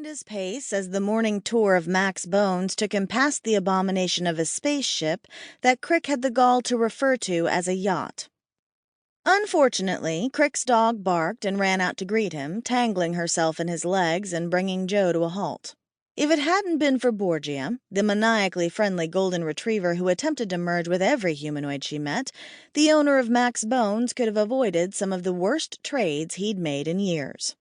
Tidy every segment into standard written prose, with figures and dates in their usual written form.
quickened his pace as the morning tour of Mac's bones took him past the abomination of a spaceship that Crick had the gall to refer to as a yacht. Unfortunately, Crick's dog barked and ran out to greet him, tangling herself in his legs and bringing Joe to a halt. If it hadn't been for Borgia, the maniacally friendly golden retriever who attempted to merge with every humanoid she met, the owner of Mac's bones could have avoided some of the worst trades he'd made in years.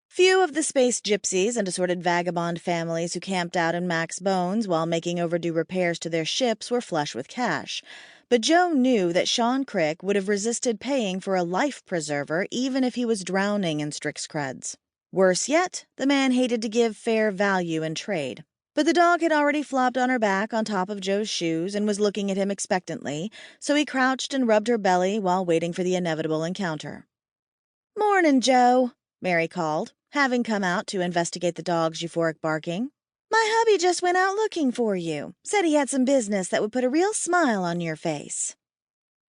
Few of the space gypsies and assorted vagabond families who camped out in Mac's bones while making overdue repairs to their ships were flush with cash, but Joe knew that Sean Crick would have resisted paying for a life preserver even if he was drowning in Stryx creds. Worse yet, the man hated to give fair value in trade. But the dog had already flopped on her back on top of Joe's shoes and was looking at him expectantly, so he crouched and rubbed her belly while waiting for the inevitable encounter. "Mornin', Joe," Mary called, having come out to investigate the dog's euphoric barking. "My hubby just went out looking for you. Said he had some business that would put a real smile on your face."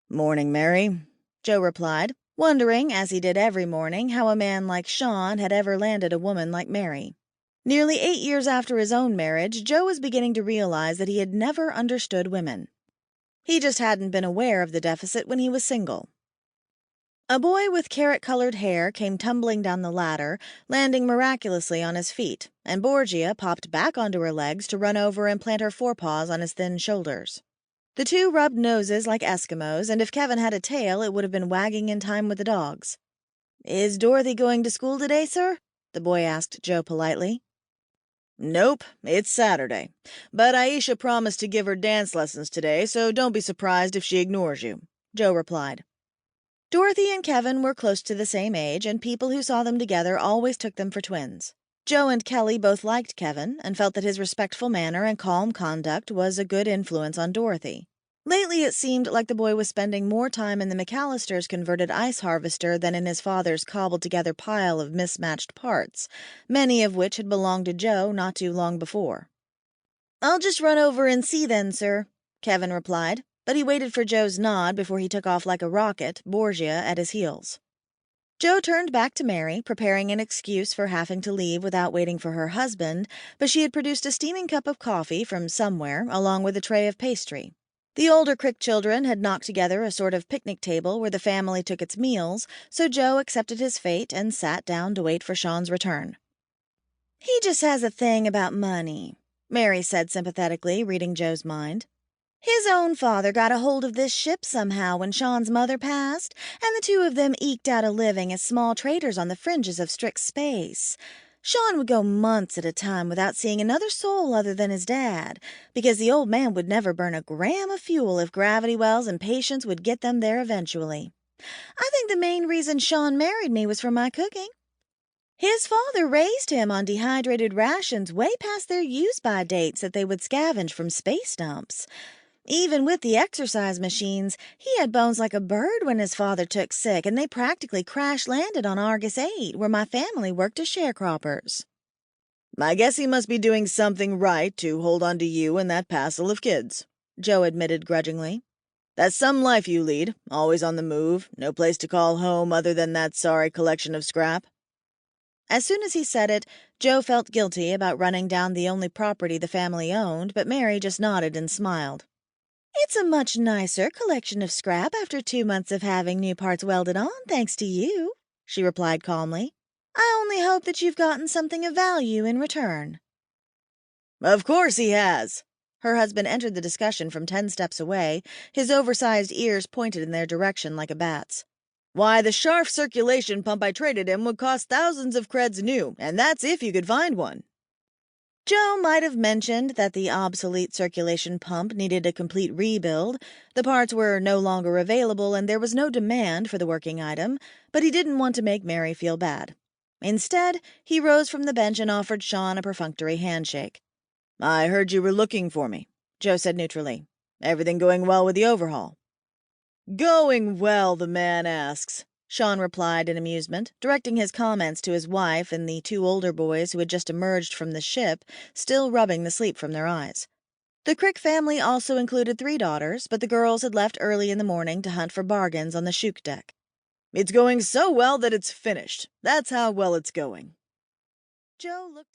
"Morning, Mary," Joe replied, wondering, as he did every morning, how a man like Sean had ever landed a woman like Mary. Nearly 8 years after his own marriage, Joe was beginning to realize that he had never understood women. He just hadn't been aware of the deficit when he was single. A boy with carrot-colored hair came tumbling down the ladder, landing miraculously on his feet, and Borgia popped back onto her legs to run over and plant her forepaws on his thin shoulders. The two rubbed noses like Eskimos, and if Kevin had a tail, it would have been wagging in time with the dogs. "Is Dorothy going to school today, sir?" the boy asked Joe politely. "Nope, it's Saturday. But Aisha promised to give her dance lessons today, so don't be surprised if she ignores you," Joe replied. Dorothy and Kevin were close to the same age, and people who saw them together always took them for twins. Joe and Kelly both liked Kevin and felt that his respectful manner and calm conduct was a good influence on Dorothy. Lately, it seemed like the boy was spending more time in the McAllisters' converted ice harvester than in his father's cobbled-together pile of mismatched parts, many of which had belonged to Joe not too long before. "I'll just run over and see then, sir," Kevin replied, but he waited for Joe's nod before he took off like a rocket, Borgia at his heels. Joe turned back to Mary, preparing an excuse for having to leave without waiting for her husband, but she had produced a steaming cup of coffee from somewhere, along with a tray of pastry. The older Crick children had knocked together a sort of picnic table where the family took its meals, so Joe accepted his fate and sat down to wait for Sean's return. "He just has a thing about money," Mary said sympathetically, reading Joe's mind. "His own father got a hold of this ship somehow when Sean's mother passed, and the two of them eked out a living as small traders on the fringes of Stryx space. Sean would go months at a time without seeing another soul other than his dad, because the old man would never burn a gram of fuel if gravity wells and patience would get them there eventually. I think the main reason Sean married me was for my cooking. His father raised him on dehydrated rations way past their use-by dates that they would scavenge from space dumps. Even with the exercise machines, he had bones like a bird when his father took sick, and they practically crash-landed on Argus 8, where my family worked as sharecroppers." "I guess he must be doing something right to hold on to you and that passel of kids," Joe admitted grudgingly. "That's some life you lead, always on the move, no place to call home other than that sorry collection of scrap." As soon as he said it, Joe felt guilty about running down the only property the family owned, but Mary just nodded and smiled. "It's a much nicer collection of scrap after 2 months of having new parts welded on, thanks to you," she replied calmly. "I only hope that you've gotten something of value in return." "Of course he has." Her husband entered the discussion from 10 steps away, his oversized ears pointed in their direction like a bat's. "Why, the Scharf circulation pump I traded him would cost thousands of creds new, and that's if you could find one." Joe might have mentioned that the obsolete circulation pump needed a complete rebuild. The parts were no longer available and there was no demand for the working item, but he didn't want to make Mary feel bad. Instead, he rose from the bench and offered Sean a perfunctory handshake. "I heard you were looking for me," Joe said neutrally. "Everything going well with the overhaul?" "Going well, the man asks," Sean replied in amusement, directing his comments to his wife and the 2 older boys who had just emerged from the ship, still rubbing the sleep from their eyes. The Crick family also included 3 daughters, but the girls had left early in the morning to hunt for bargains on the shoot deck. "It's going so well that it's finished. That's how well it's going." Joe looked